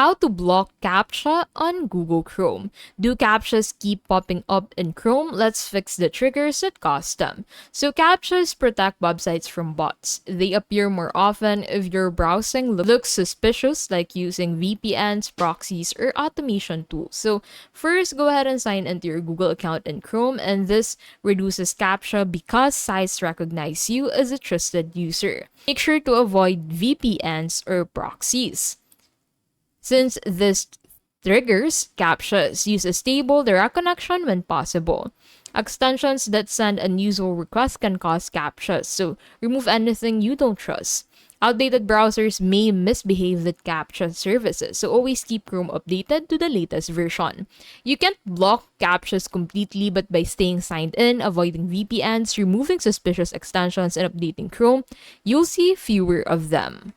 How to block CAPTCHA on Google Chrome. Do CAPTCHAs keep popping up in Chrome? Let's fix the triggers that cause them. So CAPTCHAs protect websites from bots. They appear more often if your browsing looks suspicious, like using VPNs, proxies, or automation tools. So first, go ahead and sign into your Google account in Chrome, and this reduces CAPTCHA because sites recognize you as a trusted user. Make sure to avoid VPNs or proxies. Since this triggers CAPTCHAs, use a stable, direct connection when possible. Extensions that send unusual requests can cause CAPTCHAs, so remove anything you don't trust. Outdated browsers may misbehave with CAPTCHA services, so always keep Chrome updated to the latest version. You can't block CAPTCHAs completely, but by staying signed in, avoiding VPNs, removing suspicious extensions, and updating Chrome, you'll see fewer of them.